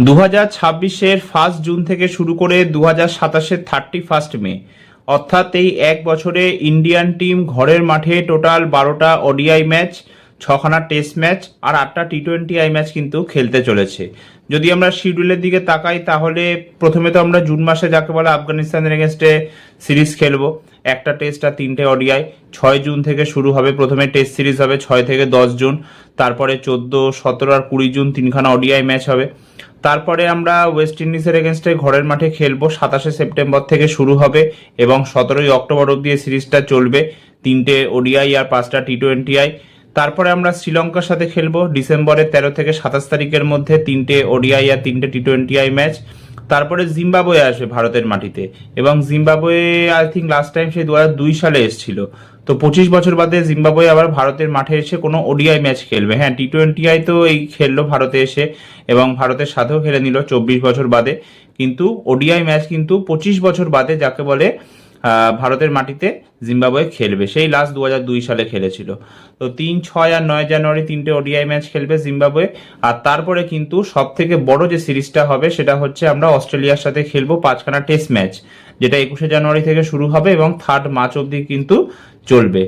2026-এর 1 June থেকে শুরু করে 2027-এর 31 মে, অর্থাৎ এই এক বছরে ইন্ডিয়ান টিম ঘরের মাঠে টোটাল 12টা ওডিআই ম্যাচ, 6খানা টেস্ট ম্যাচ আর 8টা টি20আই ম্যাচ কিন্তু খেলতে চলেছে। যদি আমরা শিডিউলের দিকে তাকাই তাহলে প্রথমে তো আমরা জুন মাসে যাকে বলে আফগানিস্তানের এগেনস্টে সিরিজ খেলবো, একটা টেস্ট আর 3টে ওডিআই। 6 জুন থেকে শুরু হবে, প্রথমে টেস্ট সিরিজ হবে 6 থেকে 10 জুন, তারপরে 14, 17 আর 20 জুন 3খানা ওডিআই ম্যাচ হবে। তারপরে আমরা ওয়েস্ট ইন্ডিজের এগেনস্টে ঘরের মাঠে খেলবো, 27 সেপ্টেম্বর থেকে শুরু হবে এবং 17 অক্টোবর অব্দি সিরিজটা চলবে, 3টে ওডিআই আর 5টা টি20আই। তারপরে আমরা শ্রীলঙ্কার সাথে খেলবো ডিসেম্বরের 13 থেকে 27 তারিখের মধ্যে, 3টে ওডিআই আর 3টে টি20আই ম্যাচ। তারপরে জিম্বাবুয়ে আসবে ভারতের মাটিতে, এবং Zimbabwe I think last time সেই 2002 সালে এসেছিল। তো 25 বছর বাদে জিম্বাবুয়ে আবার ভারতের মাঠে এসে কোনো ওডিআই ম্যাচ খেলবে। হ্যাঁ, টি20আই তো এই খেললো ভারতে এসে এবং ভারতের সাথেও খেলে নিল 24 বছর বাদে, কিন্তু ওডিআই ম্যাচ কিন্তু 25 বছর বাদে যাকে বলে ভারতের মাটিতে জিম্বাবুয়ে খেলবে। সেই লাস্ট 2002 সালে খেলেছিল। তো 3, 6 আর 9 জানুয়ারি 3টে ওডিআই ম্যাচ খেলবে জিম্বাবুয়ে। আর তারপরে কিন্তু সব থেকে বড় যে সিরিজটা হবে সেটা হচ্ছে আমরা অস্ট্রেলিয়ার সাথে খেলবো 5খানা টেস্ট ম্যাচ, যেটা 21 জানুয়ারি থেকে শুরু হবে এবং 3 মার্চ অব্দি কিন্তু চলবে।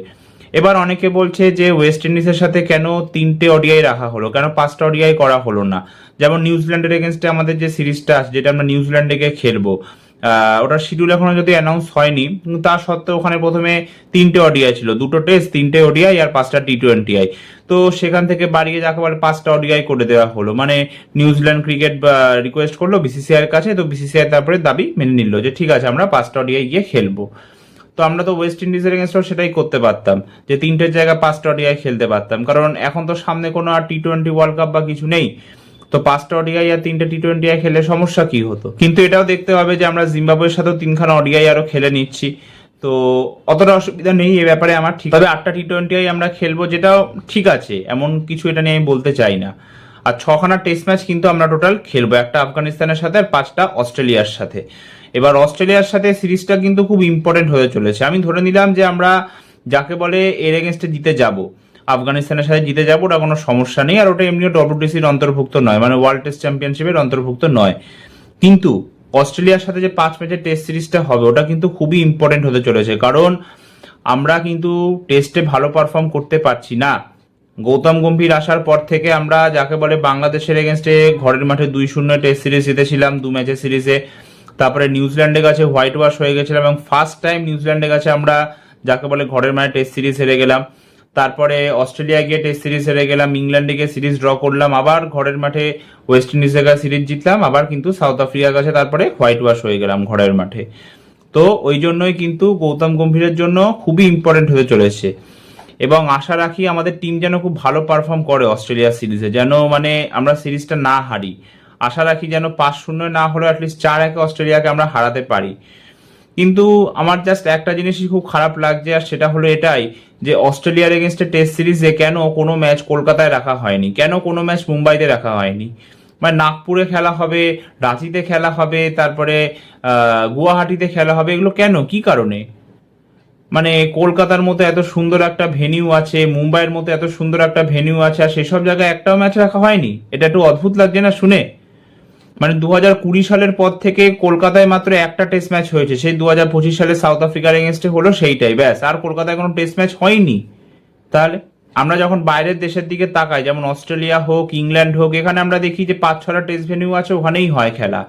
এবার অনেকে বলছে যে ওয়েস্ট ইন্ডিজের সাথে কেন 3টে ওডিআই রাখা হলো, কেন 5টা ওডিআই করা হলো না। যেমন নিউজিল্যান্ডের এগেনস্টে আমাদের যে সিরিজটা আছে, যেটা আমরা নিউজিল্যান্ডে গিয়ে খেলবো, ওটার শিডিউল এখনো যদি অ্যানাউন্স হয়নি, কিন্তু তা সত্ত্বেও ওখানে প্রথমে 3টে ওডিআই ছিল, 2টো টেস্ট, 3টে ওডিআই আর 5টা টি20আই। তো সেখান থেকে বাড়িয়ে যাকে বলে 5টা ওডিআই করে দেওয়া হলো, মানে নিউজিল্যান্ড ক্রিকেট রিকোয়েস্ট করলো বিসিসিআই এর কাছে, তো বিসিসিআই তারপরে দাবি মেনে নিল যে ঠিক আছে আমরা 5টা ওডিআই গিয়ে খেলবো। তো আমরা তো ওয়েস্ট ইন্ডিজের এগেনস্টও সেটাই করতে পারতাম, যে 3টের জায়গায় 5টা ওডিআই খেলতে পারতাম, কারণ এখন তো সামনে কোনো আর টি20 ওয়ার্ল্ড কাপ বা কিছু নেই। তো 5টা ওডিআই আর 3টে টি20আই খেলে সমস্যা কি হতো। কিন্তু এটাও দেখতে হবে যে আমরা জিম্বাবুয়ের সাথেও 3খানা ওডিআই আরো খেলে নিচ্ছি, তো অতটা অসুবিধা নেই এ ব্যাপারে আমার। ঠিক, তবে 8টা টি20আই আমরা খেলবো, যেটাও ঠিক আছে, এমন কিছু এটা নিয়ে আমি বলতে চাই না। আর 6খানা টেস্ট ম্যাচ কিন্তু আমরা টোটাল খেলবো, একটা আফগানিস্তানের সাথে আর 5টা অস্ট্রেলিয়ার সাথে। এবার অস্ট্রেলিয়ার সাথে সিরিজটা কিন্তু খুব ইম্পর্টেন্ট হয়ে চলেছে। আমি ধরে নিলাম যে আমরা যাকে বলে এর এগেনস্টে জিতে যাব, আফগানিস্তানের সাথে জিতে যাবো, ওটা কোনো সমস্যা নেই। আর ওটা এমনিও ডব্লিউটিসির অন্তর্ভুক্ত নয়, মানে ওয়ার্ল্ড টেস্ট চ্যাম্পিয়নশিপের অন্তর্ভুক্ত নয়। কিন্তু অস্ট্রেলিয়ার সাথে যে 5 ম্যাচের টেস্ট সিরিজটা হবে ওটা কিন্তু খুবই ইম্পর্টেন্ট হতে চলেছে, কারণ আমরা কিন্তু টেস্টে ভালো পারফর্ম করতে পারছি না। গৌতম গম্ভীর আসার পর থেকে আমরা যাকে বলে বাংলাদেশের এগেনস্টে ঘরের মাঠে 2-0 টেস্ট সিরিজ জিতেছিলাম 2 ম্যাচের সিরিজে। তারপরে নিউজিল্যান্ডের কাছে হোয়াইট ওয়াশ হয়ে গেছিলাম এবং ফার্স্ট টাইম নিউজিল্যান্ডের কাছে আমরা যাকে বলে ঘরের মাঠে টেস্ট সিরিজ হেরে গেলাম। তারপরে অস্ট্রেলিয়া গিয়ে টেস্ট সিরিজ হেরে গেলাম, ইংল্যান্ডে গিয়ে সিরিজ ড্র করলাম, আবার ঘরের মাঠে ওয়েস্ট ইন্ডিজের কাছে সিরিজ জিতলাম, আবার কিন্তু সাউথ আফ্রিকার কাছে তারপরে হোয়াইট ওয়াশ হয়ে গেলাম ঘরের মাঠে। তো ওই জন্যই কিন্তু গৌতম গম্ভীরের জন্য খুবই ইম্পর্টেন্ট হতে চলেছে এবং আশা রাখি আমাদের টিম যেন খুব ভালো পারফর্ম করে অস্ট্রেলিয়া সিরিজে, যেন মানে আমরা সিরিজটা না হারি। আশা রাখি যেন 5-0 না হলেও অ্যাটলিস্ট 4-1 অস্ট্রেলিয়াকে আমরা হারাতে পারি। কিন্তু আমার জাস্ট একটা জিনিসই খুব খারাপ লাগছে, আর সেটা হলো এটাই যে অস্ট্রেলিয়ার এগেনস্টে টেস্ট সিরিজে কেন কোনো ম্যাচ কলকাতায় রাখা হয়নি, কেন কোনো ম্যাচ মুম্বাইতে রাখা হয়নি। মানে নাগপুরে খেলা হবে, রাঁচিতে খেলা হবে, তারপরে গুয়াহাটিতে খেলা হবে, এগুলো কেন, কি কারণে? মানে কলকাতার মতো এত সুন্দর একটা ভেনিউ আছে, মুম্বাইয়ের মতো এত সুন্দর একটা ভেনিউ আছে, আর সেসব জায়গায় একটাও ম্যাচ রাখা হয়নি। এটা একটু অদ্ভুত লাগছে না শুনে? মানে 2020 সালের পর থেকে কলকাতায় মাত্র একটা টেস্ট ম্যাচ হয়েছে, সেই 2025 সালে সাউথ আফ্রিকার এগেনস্টে হলো, সেইটাই ব্যাস। আর কলকাতায় কোনো টেস্ট ম্যাচ হয়নি। তাহলে আমরা যখন বাইরের দেশের দিকে তাকাই, যেমন অস্ট্রেলিয়া হোক, ইংল্যান্ড হোক, এখানে আমরা দেখি যে 5-6টা টেস্ট ভেনিউ আছে, ওখানেই হয় খেলা।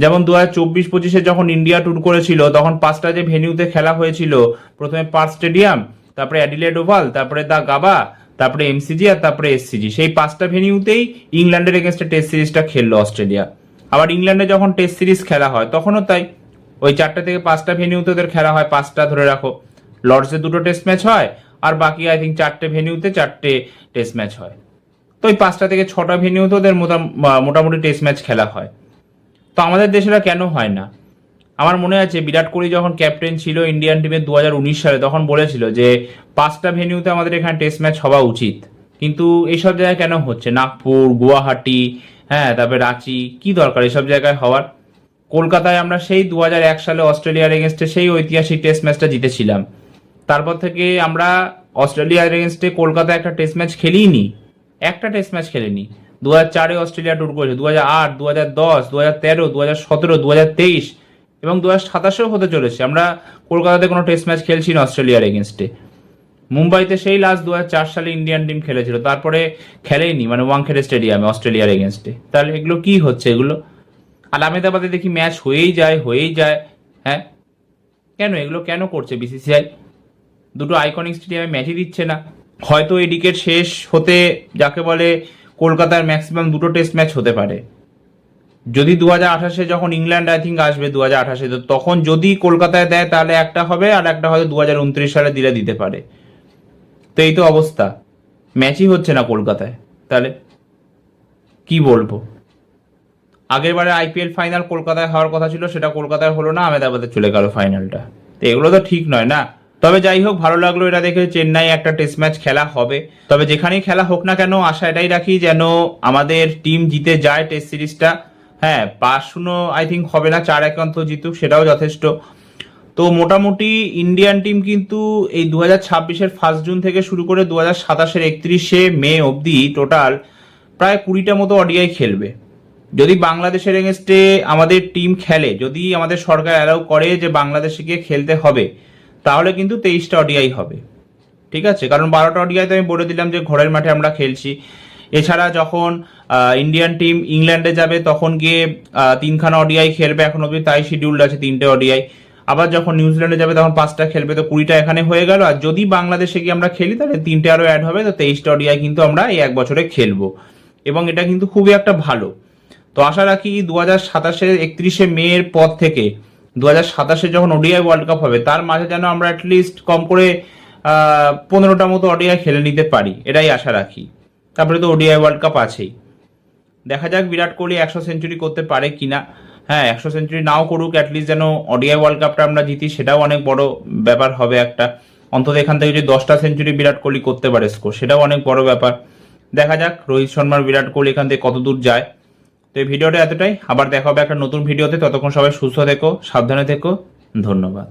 যেমন 2024-25-এ যখন ইন্ডিয়া ট্যুর করেছিল তখন 5টা যে ভেনিউতে খেলা হয়েছিল, প্রথমে পার্ক স্টেডিয়াম, তারপরে অ্যাডিলেড ওভাল, তারপরে দা গাবা, তারপরে এমসিজি আর তারপরে এসসিজি, সেই 5টা ভেনিউতেই ইংল্যান্ডের এগেনস্টে টেস্ট সিরিজটা খেললো অস্ট্রেলিয়া। আবার ইংল্যান্ডে যখন টেস্ট সিরিজ খেলা হয় তখনও তাই, ওই 4টে থেকে 5টা ভেনিউতে ওদের খেলা হয়, 5টা ধরে রাখো, লর্ডসে 2টো টেস্ট ম্যাচ হয়, আর বাকি আই থিঙ্ক 4টে ভেনিউতে 4টে টেস্ট ম্যাচ হয়। তো ওই 5টা থেকে 6টা ভেনিউতে ওদের মোটামুটি টেস্ট ম্যাচ খেলা হয়। তো আমাদের দেশেরা কেন হয় না? আমার মনে আছে বিরাট কোহলি যখন ক্যাপ্টেন ছিল ইন্ডিয়ান টিমের 2019 সালে, তখন বলেছিল যে 5টা ভেনিউতে আমাদের এখানে টেস্ট ম্যাচ হওয়া উচিত। কিন্তু এইসব জায়গায় কেন হচ্ছে? নাগপুর, গুয়াহাটি, হ্যাঁ, তারপরে রাঁচি, কি দরকার এসব জায়গায় হওয়ার? কলকাতায় আমরা সেই 2001 সালে অস্ট্রেলিয়ার এগেনস্টে সেই ঐতিহাসিক টেস্ট ম্যাচটা জিতেছিলাম। তারপর থেকে আমরা অস্ট্রেলিয়ার এগেনস্টে কলকাতায় একটা টেস্ট ম্যাচ খেলিনি, একটা টেস্ট ম্যাচ খেলিনি। 2004-এ অস্ট্রেলিয়া ট্যুর করেছে, 2008, 2010, 2013, 2017, 2023 এবং 2027-এও হতে চলেছে। আমরা কলকাতাতে কোনো টেস্ট ম্যাচ খেলছি না অস্ট্রেলিয়ার এগেনস্টে। মুম্বাইতে সেই লাস্ট 2004 সালে ইন্ডিয়ান টিম খেলেছিল, তারপরে খেলেইনি, মানে ওয়াংখেড়ে স্টেডিয়ামে অস্ট্রেলিয়ার এগেনস্টে। তাহলে এগুলো কি হচ্ছে এগুলো? আর আহমেদাবাদে দেখি ম্যাচ হয়েই যায়। হ্যাঁ, কেন এগুলো কেন করছে বিসিসিআই? দুটো আইকনিক স্টেডিয়ামে ম্যাচই দিচ্ছে না। হয়তো এই ডিকেট শেষ হতে যাকে বলে কলকাতার ম্যাক্সিমাম দুটো টেস্ট ম্যাচ হতে পারে। যদি 2028-এ যখন ইংল্যান্ড আই থিঙ্ক আসবে 2028-এ, তো তখন যদি কলকাতায় দেয় তাহলে একটা হবে, আর একটা হয়তো 2029 সালে দিতে পারে। তো এই তো অবস্থা, ম্যাচই হচ্ছে না কলকাতায়। তাহলে কি বলবো? আগের বারে আইপিএল ফাইনাল কলকাতায় হওয়ার কথা ছিল, সেটা কলকাতায় হলো না, আহমেদাবাদে চলে গেল ফাইনালটা। তো এগুলো তো ঠিক নয় না। তবে যাই হোক, ভালো লাগলো এটা দেখে, চেন্নাই একটা টেস্ট ম্যাচ খেলা হবে। তবে যেখানেই খেলা হোক না কেন, আশা এটাই রাখি যেন আমাদের টিম জিতে যায় টেস্ট সিরিজটা। হ্যাঁ, 5-0 আই থিঙ্ক হবে না, 4-1 অন্তত জিতুক, সেটাও যথেষ্ট। তো মোটামুটি ইন্ডিয়ান টিম কিন্তু এই 2026-এর 1 জুন থেকে শুরু করে 2027-এর 31শে মে অবধি টোটাল প্রায় 20টা মতো ওডিআই খেলবে। যদি বাংলাদেশের এগেনস্টে আমাদের টিম খেলে, যদি আমাদের সরকার অ্যালাউ করে যে বাংলাদেশে গিয়ে খেলতে হবে, তাহলে কিন্তু 23টা ওডিআই হবে। ঠিক আছে, কারণ 12টা ওডিআই তো আমি বলে দিলাম যে ঘরের মাঠে আমরা খেলছি। এছাড়া যখন ইন্ডিয়ান টিম ইংল্যান্ডে যাবে তখন গিয়ে 3খানা ওডিআই খেলবে, এখন অবধি তাই শিডিউল্ড আছে 3টে ওডিআই। আবার যখন নিউজিল্যান্ডে যাবে তখন 5টা খেলবে, তো 20টা এখানে হয়ে গেল। আর যদি বাংলাদেশে গিয়ে আমরা খেলি তাহলে 3টে আরও অ্যাড হবে, তো 23টা ওডিআই কিন্তু আমরা এই 1 বছরে খেলবো, এবং এটা কিন্তু খুবই একটা ভালো। তো আশা রাখি 2027-এর 31শে মে এর পর থেকে 2027-এ যখন ওডিআই ওয়ার্ল্ড কাপ হবে তার মাঝে যেন আমরা অ্যাটলিস্ট কম করে 15টা মতো ওডিআই খেলে নিতে পারি, এটাই আশা রাখি। তারপরে তো ওডিআই ওয়ার্ল্ড কাপ আছেই। দেখা যাক বিরাট কোহলি 100 সেঞ্চুরি করতে পারে কিনা। হ্যাঁ, 100 সেঞ্চুরি নাও করুক, অ্যাটলিস্ট যেন ওডিআই ওয়ার্ল্ড কাপটা আমরা জিতি, সেটাও অনেক বড় ব্যাপার হবে একটা। অন্তত এখান থেকে যদি 10টা সেঞ্চুরি বিরাট কোহলি করতে পারে স্কোর, সেটাও অনেক বড় ব্যাপার। দেখা যাক রোহিত শর্মার বিরাট কোহলি এখান থেকে কত দূর যায়। তো এই ভিডিওটা এতটাই, আবার দেখা হবে একটা নতুন ভিডিওতে। ততক্ষণ সবাই সুস্থ থেকো, সাবধানে থেকো, ধন্যবাদ।